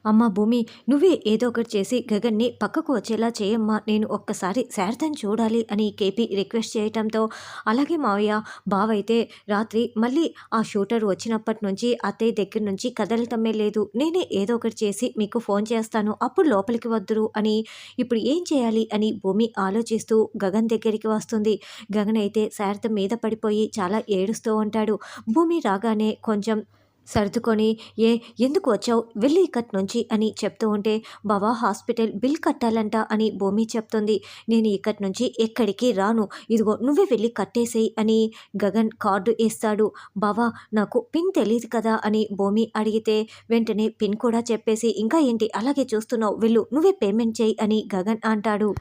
అమ్మ భూమి, నువ్వే ఏదో ఒకటి చేసి గగన్ని పక్కకు వచ్చేలా చేయమ్మా, నేను ఒక్కసారి శారదని చూడాలి అని కేపీ రిక్వెస్ట్ చేయటంతో, అలాగే మావయ్య, బావైతే రాత్రి మళ్ళీ ఆ షూటర్ వచ్చినప్పటి నుంచి అత్తయ్య దగ్గర నుంచి కదలటమే లేదు. నేనే ఏదో ఒకటి చేసి మీకు ఫోన్ చేస్తాను, అప్పుడు లోపలికి వద్దురు అని. ఇప్పుడు ఏం చేయాలి అని భూమి ఆలోచిస్తూ గగన్ దగ్గరికి వస్తుంది. గగన్ అయితే శారద మీద పడిపోయి చాలా ఏడుస్తూ ఉంటాడు. భూమి రాగానే కొంచెం సర్దుకొని, ఏ ఎందుకు వచ్చావు, వెళ్ళి ఇక్కడి నుంచి అని చెప్తూ ఉంటే, బావా హాస్పిటల్ బిల్ కట్టాలంట అని భూమి చెప్తుంది. నేను ఇక్కడి నుంచి ఎక్కడికి రాను, ఇదిగో నువ్వే వెళ్ళి కట్టేసేయి అని గగన్ కార్డు ఇస్తాడు. బావా నాకు పిన్ తెలియదు కదా అని భూమి అడిగితే, వెంటనే పిన్ కూడా చెప్పేసి, ఇంకా ఏంటి అలాగే చూస్తున్నావు, వెళ్ళు నువ్వే పేమెంట్ చేయి అని గగన్ అంటాడు.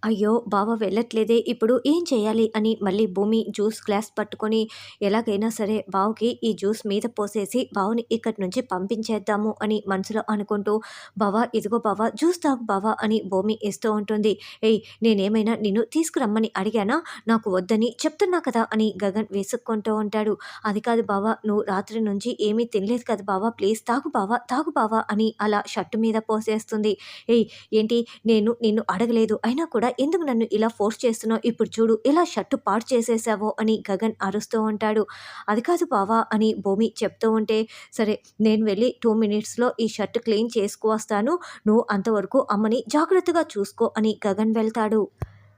అయ్యో బావ వెళ్ళట్లేదే, ఇప్పుడు ఏం చేయాలి అని మళ్ళీ భూమి జ్యూస్ గ్లాస్ పట్టుకొని, ఎలాగైనా సరే బావకి ఈ జ్యూస్ మీద పోసేసి బావని ఇక్కడి నుంచి పంపించేద్దాము అని మనసులో అనుకుంటూ, బావా ఇదిగో బావా జ్యూస్ తాగు బావా అని భూమి ఇస్తూ ఉంటుంది. ఏయ్ నేనేమైనా నిన్ను తీసుకురమ్మని అడిగానా, నాకు వద్దని చెప్తున్నా కదా అని గగన్ విసుక్కుంటూ ఉంటాడు. అది కాదు బావా, నువ్వు రాత్రి నుంచి ఏమీ తినలేదు కదా బావా, ప్లీజ్ తాగు బావా తాగు బావా అని అలా షర్టు మీద పోసేస్తుంది. ఏయ్ ఏంటి, నేను నిన్ను అడగలేదు, అయినా కూడా ఎందుకు నన్ను ఇలా ఫోర్స్ చేస్తున్నావు, ఇప్పుడు చూడు ఎలా షర్టు పాడు చేసేసావో అని గగన్ అరుస్తూ ఉంటాడు. అది కాదు బావా అని భూమి చెప్తూ ఉంటే, సరే నేను వెళ్ళి 2 మినిట్స్లో ఈ షర్ట్ క్లీన్ చేసుకువస్తాను, నువ్వు అంతవరకు అమ్మని జాగ్రత్తగా చూసుకో అని గగన్ వెళ్తాడు.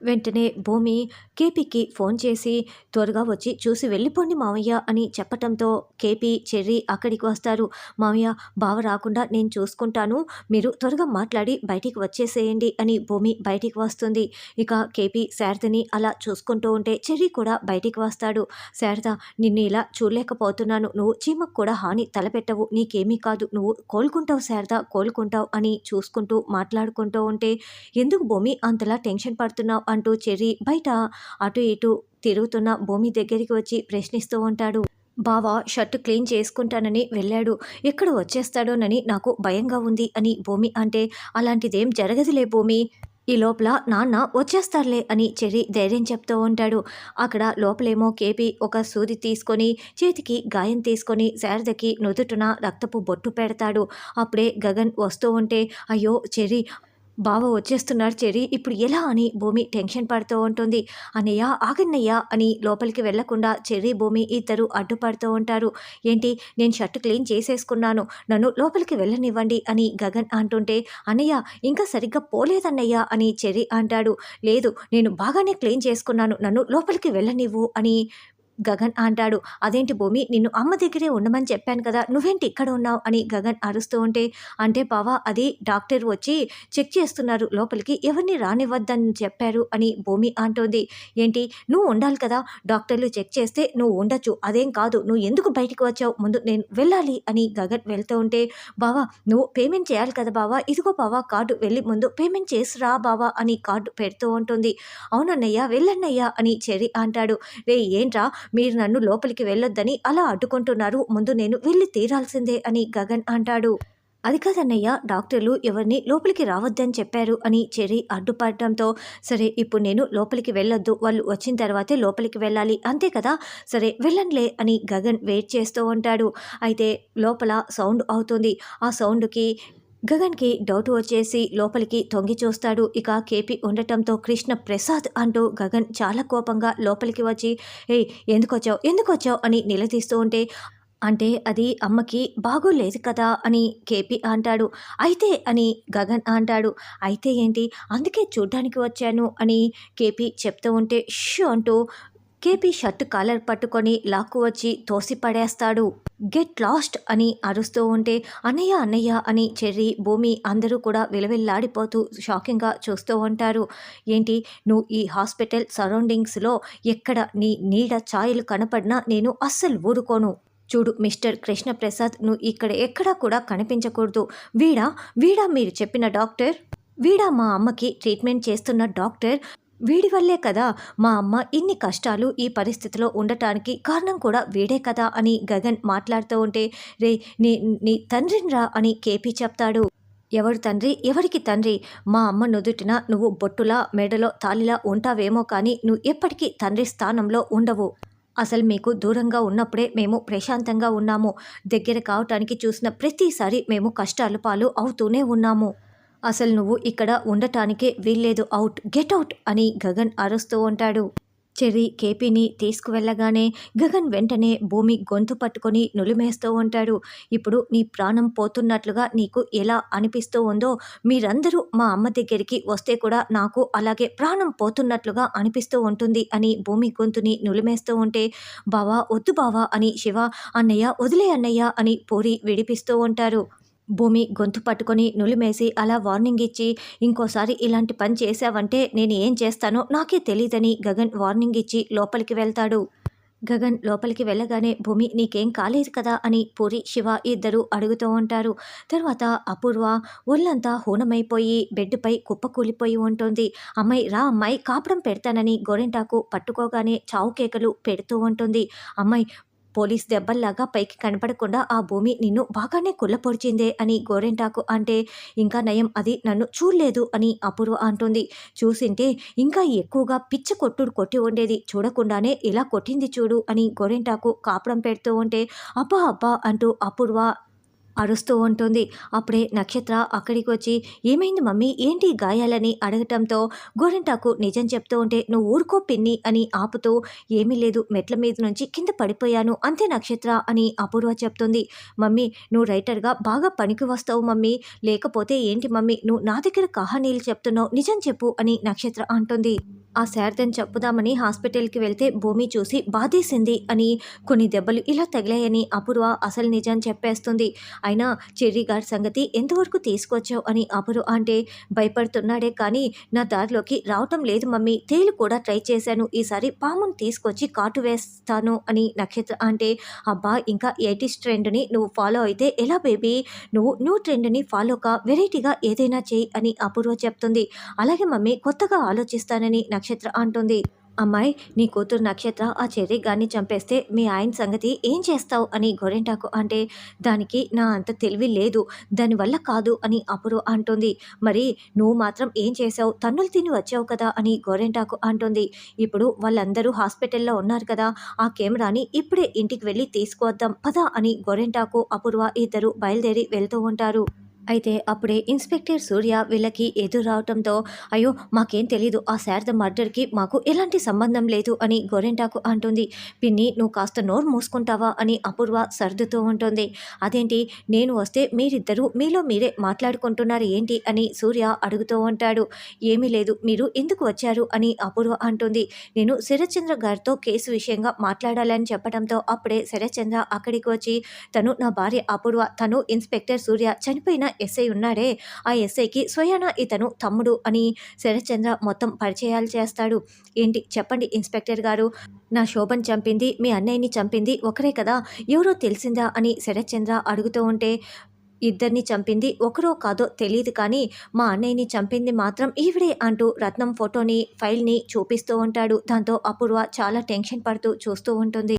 వెంటనే భూమి కేపీకి ఫోన్ చేసి, త్వరగా వచ్చి చూసి వెళ్ళిపోండి మావయ్య అని చెప్పటంతో కేపీ చెర్రీ అక్కడికి వస్తారు. మావయ్య బావ రాకుండా నేను చూసుకుంటాను, మీరు త్వరగా మాట్లాడి బయటికి వచ్చేసేయండి అని భూమి బయటికి వస్తుంది. ఇక కేపీ శారదని అలా చూసుకుంటూ ఉంటే చెర్రీ కూడా బయటికి వస్తాడు. శారద, నిన్ను ఇలా చూడలేకపోతున్నాను, నువ్వు చీమకు కూడా హాని తలపెట్టవు, నీకేమీ కాదు, నువ్వు కోలుకుంటావు శారద కోలుకుంటావు అని చూసుకుంటూ మాట్లాడుకుంటూ ఉంటే, ఎందుకు భూమి అంతలా టెన్షన్ పడుతున్నావు అంటూ చెర్రీ బయట అటు ఇటు తిరుగుతున్న భూమి దగ్గరికి వచ్చి ప్రశ్నిస్తూ ఉంటాడు. బావ షర్టు క్లీన్ చేసుకుంటానని వెళ్ళాడు, ఎక్కడ వచ్చేస్తాడోనని నాకు భయంగా ఉంది అని భూమి అంటే, అలాంటిదేం జరగదులే భూమి, ఈ లోపల నాన్న వచ్చేస్తారులే అని చెర్రీ ధైర్యం చెప్తూ ఉంటాడు. అక్కడ లోపలేమో కేపీ ఒక సూది తీసుకొని చేతికి గాయం తీసుకొని శారదకి నుదుటున రక్తపు బొట్టు పెడతాడు. అప్పుడే గగన్ వస్తూ ఉంటే, అయ్యో చెర్రీ బావ వచ్చేస్తున్నారు చెర్రీ, ఇప్పుడు ఎలా అని భూమి టెన్షన్ పడుతూ ఉంటుంది. అన్నయ్య ఆగన్నయ్య అని లోపలికి వెళ్లకుండా చెర్రీ భూమి ఇద్దరు అడ్డుపడుతూ ఉంటారు. ఏంటి, నేను షర్టు క్లీన్ చేసేసుకున్నాను, నన్ను లోపలికి వెళ్ళనివ్వండి అని గగన్ అంటుంటే, అన్నయ్య ఇంకా సరిగ్గా పోలేదన్నయ్య అని చెర్రీ అంటాడు. లేదు నేను బాగానే క్లీన్ చేసుకున్నాను, నన్ను లోపలికి వెళ్ళనివ్వు అని గగన్ అంటాడు. అదేంటి భూమి, నిన్ను అమ్మ దగ్గరే ఉండమని చెప్పాను కదా, నువ్వేంటి ఇక్కడ ఉన్నావు అని గగన్ అరుస్తూ ఉంటే, అంటే బావా అది డాక్టర్ వచ్చి చెక్ చేస్తున్నారు, లోపలికి ఎవరిని రానివ్వద్దని చెప్పారు అని భూమి అంటోంది. ఏంటి, నువ్వు ఉండాలి కదా, డాక్టర్లు చెక్ చేస్తే నువ్వు ఉండొచ్చు, అదేం కాదు, నువ్వు ఎందుకు బయటికి వచ్చావు, ముందు నేను వెళ్ళాలి అని గగన్ వెళ్తూ ఉంటే, బావా నువ్వు పేమెంట్ చేయాలి కదా బావా, ఇదిగో బావా కార్డు, వెళ్ళి ముందు పేమెంట్ చేసిరా బావా అని కార్డు పెడుతూ ఉంటుంది. అవునన్నయ్య వెళ్ళన్నయ్య అని చెర్రీ అంటాడు. రే ఏంట్రా, మీరు నన్ను లోపలికి వెళ్ళొద్దని అలా అడ్డుకుంటున్నారు, ముందు నేను వెళ్ళి తీరాల్సిందే అని గగన్ అంటాడు. అది కాదన్నయ్య, డాక్టర్లు ఎవరిని లోపలికి రావద్దని చెప్పారు అని చెర్రీ అడ్డుపడటంతో, సరే ఇప్పుడు నేను లోపలికి వెళ్ళొద్దు, వాళ్ళు వచ్చిన తర్వాతే లోపలికి వెళ్ళాలి అంతే కదా, సరే వెళ్ళండిలే అని గగన్ వెయిట్ చేస్తూ ఉంటాడు. అయితే లోపల సౌండ్ అవుతుంది. ఆ సౌండ్కి గగన్కి డౌట్ వచ్చేసి లోపలికి తొంగి చూస్తాడు. ఇక కేపీ ఉండటంతో, కృష్ణ ప్రసాద్ అంటూ గగన్ చాలా కోపంగా లోపలికి వచ్చి, ఏయ్ ఎందుకొచ్చావు అని నిలదీస్తూ ఉంటే, అంటే అది అమ్మకి బాగోలేదు కదా అని కేపీ అంటాడు. అయితే అని గగన్ అంటాడు. అయితే ఏంటి, అందుకే చూడ్డానికి వచ్చాను అని కేపీ చెప్తూ ఉంటే, షూ అంటూ కేపీ షర్టు కాలర్ పట్టుకొని లాక్కు వచ్చి తోసి పడేస్తాడు. గెట్ లాస్ట్ అని అరుస్తూ ఉంటే, అన్నయ్య అన్నయ్య అని చెర్రీ భూమి అందరూ కూడా విలవిల్లాడిపోతూ షాకింగ్గా చూస్తూ ఉంటారు. ఏంటి, నువ్వు ఈ హాస్పిటల్ సరౌండింగ్స్లో ఎక్కడ నీ నీడ ఛాయలు కనపడినా నేను అస్సలు ఊరుకోను. చూడు మిస్టర్ కృష్ణప్రసాద్, నువ్వు ఇక్కడ ఎక్కడా కూడా కనిపించకూడదు. వీడా వీడా మీరు చెప్పిన డాక్టర్, వీడా మా అమ్మకి ట్రీట్మెంట్ చేస్తున్న డాక్టర్, వీడి వల్లే కదా మా అమ్మ ఇన్ని కష్టాలు ఈ పరిస్థితిలో ఉండటానికి కారణం కూడా వీడే కదా అని గగన్ మాట్లాడుతూ ఉంటే, రే నీ నీ తండ్రినిరా అని కేపీ చెప్తాడు. ఎవడు తండ్రి, ఎవరికి తండ్రి, మా అమ్మ నుదుటిన నువ్వు బొట్టులా మెడలో తాలిలా ఉంటావేమో కానీ నువ్వు ఎప్పటికీ తండ్రి స్థానంలో ఉండవు. అసలు మీకు దూరంగా ఉన్నప్పుడే మేము ప్రశాంతంగా ఉన్నాము. దగ్గర కావటానికి చూసిన ప్రతిసారి మేము కష్టాల పాలు అవుతూనే ఉన్నాము. అసలు నువ్వు ఇక్కడ ఉండటానికే వీల్లేదు. ఔట్. గెట్ ఔట్ అని గగన్ అరుస్తూ ఉంటాడు. చెర్రీ కేపీని తీసుకువెళ్ళగానే గగన్ వెంటనే భూమి గొంతు పట్టుకొని నులిమేస్తూ ఉంటాడు. ఇప్పుడు నీ ప్రాణం పోతున్నట్లుగా నీకు ఎలా అనిపిస్తూ ఉందో, మీరందరూ మా అమ్మ దగ్గరికి వస్తే కూడా నాకు అలాగే ప్రాణం పోతున్నట్లుగా అనిపిస్తూ ఉంటుంది అని భూమి గొంతుని నులిమేస్తూ ఉంటే, బావా వద్దు బావా అని శివ, అన్నయ్య వదిలే అన్నయ్య అని పూరి విడిపిస్తూ ఉంటారు. భూమి గొంతు పట్టుకొని నులిమేసి అలా వార్నింగ్ ఇచ్చి, ఇంకోసారి ఇలాంటి పని చేశావంటే నేను ఏం చేస్తానో నాకే తెలీదని గగన్ వార్నింగ్ ఇచ్చి లోపలికి వెళ్తాడు. గగన్ లోపలికి వెళ్ళగానే భూమి నీకేం కాలేదు కదా అని పూరి శివ ఇద్దరు అడుగుతూ ఉంటారు. తర్వాత అపూర్వ ఒళ్ళంతా హూనమైపోయి బెడ్పై కుప్పకూలిపోయి ఉంటుంది. అమ్మాయి రా అమ్మాయి కాపురం పెడతానని గోరింటాకు పట్టుకోగానే చావు కేకలు పెడుతూ ఉంటుంది. అమ్మాయి పోలీస్ దెబ్బల్లాగా పైకి కనపడకుండా ఆ భూమి నిన్ను బాగానే కుళ్ళపొడిచిందే అని గోరెంటాకు అంటే, ఇంకా నయం అది నన్ను చూడలేదు అని అపూర్వ అంటుంది. చూసింటే ఇంకా ఎక్కువగా పిచ్చ కొట్టుడు కొట్టి ఉండేది, చూడకుండానే ఇలా కొట్టింది చూడు అని గోరెంటాకు కాపడం పెడుతూ ఉంటే, అబ్బా అబ్బా అంటూ అపూర్వ అరుస్తూ ఉంటుంది. అప్పుడే నక్షత్ర అక్కడికి వచ్చి ఏమైంది మమ్మీ ఏంటి గాయాలని అడగటంతో గోరింటాకు నిజం చెప్తూ ఉంటే నువ్వు ఊరుకో పిన్ని అని ఆపుతూ ఏమీ లేదు మెట్ల మీద నుంచి కింద పడిపోయాను అంతే నక్షత్ర అని అపూర్వ చెప్తుంది. మమ్మీ నువ్వు రైటర్గా బాగా పనికి వస్తావు మమ్మీ, లేకపోతే ఏంటి మమ్మీ నువ్వు నా దగ్గర కహానీలు చెప్తున్నావు నిజం చెప్పు అని నక్షత్ర అంటుంది. ఆ శారదను చెప్పుదామని హాస్పిటల్కి వెళ్తే భూమి చూసి బాధేసింది అని, కొన్ని దెబ్బలు ఇలా తగిలాయని అపూర్వ అసలు నిజం చెప్పేస్తుంది. అయినా చెర్రీ గారి సంగతి ఎంతవరకు తీసుకొచ్చావు అని అపూర్వ అంటే, భయపడుతున్నాడే కానీ నా దారిలోకి రావటం లేదు మమ్మీ, తేలు కూడా ట్రై చేశాను, ఈసారి పాముని తీసుకొచ్చి కాటు వేస్తాను అని నక్షత్ర అంటే, అబ్బా ఇంకా 80s ట్రెండ్ని నువ్వు ఫాలో అయితే ఎలా బేబీ, నువ్వు న్యూ ట్రెండ్ని ఫాలోగా వెరైటీగా ఏదైనా చేయి అని అపూర్వ చెప్తుంది. అలాగే మమ్మీ కొత్తగా ఆలోచిస్తానని నక్షత్ర అంటుంది. అమ్మాయి నీ కూతురు నక్షత్ర ఆ చెర్రీ గాన్ని చంపేస్తే మీ ఆయన సంగతి ఏం చేస్తావు అని గోరెంటాకు అంటే, దానికి నా అంత తెలివి లేదు, దానివల్ల కాదు అని అపూర్వ అంటుంది. మరి నువ్వు మాత్రం ఏం చేసావు, తన్నులు తిని వచ్చావు కదా అని గోరెంటాకు అంటుంది. ఇప్పుడు వాళ్ళందరూ హాస్పిటల్లో ఉన్నారు కదా, ఆ కెమెరాని ఇప్పుడే ఇంటికి వెళ్ళి తీసుకువద్దాం పదా అని గోరెంటాకు అపూర్వ ఇద్దరు బయలుదేరి వెళ్తూ ఉంటారు. అయితే అప్పుడే ఇన్స్పెక్టర్ సూర్య వీళ్ళకి ఎదురు రావటంతో, అయ్యో మాకేం తెలీదు, ఆ శారద మర్డర్కి మాకు ఎలాంటి సంబంధం లేదు అని గోరెంటాకు అంటుంది. పిన్ని నువ్వు కాస్త నోరు మూసుకుంటావా అని అపూర్వ సర్దుతూ ఉంటుంది. అదేంటి నేను వస్తే మీరిద్దరూ మీలో మీరే మాట్లాడుకుంటున్నారు ఏంటి అని సూర్య అడుగుతూ ఉంటాడు. ఏమీ లేదు, మీరు ఎందుకు వచ్చారు అని అపూర్వ అంటుంది. నేను శరత్చంద్ర గారితో కేసు విషయంగా మాట్లాడాలని చెప్పడంతో అప్పుడే శరత్చంద్ర అక్కడికి వచ్చి, తను నా భార్య అపూర్వ, తను ఇన్స్పెక్టర్ సూర్య చనిపోయిన ఎస్ఐ ఉన్నాడే, ఆ ఎస్ఐకి స్వయానా ఇతను తమ్ముడు అని శరత్చంద్ర మొత్తం పరిచయాలు చేస్తాడు. ఏంటి చెప్పండి ఇన్స్పెక్టర్ గారు, నా శోభన్ చంపింది మీ అన్నయ్యని చంపింది ఒకరే కదా, ఎవరో తెలిసిందా అని శరత్చంద్ర అడుగుతూ ఉంటే, ఇద్దరిని చంపింది ఒకరో కాదో తెలియదు కానీ మా అన్నయ్యని చంపింది మాత్రం ఈవిడే అంటూ రత్నం ఫోటోని ఫైల్ని చూపిస్తూ ఉంటాడు. దాంతో అపూర్వ చాలా టెన్షన్ పడుతూ చూస్తూ ఉంటుంది.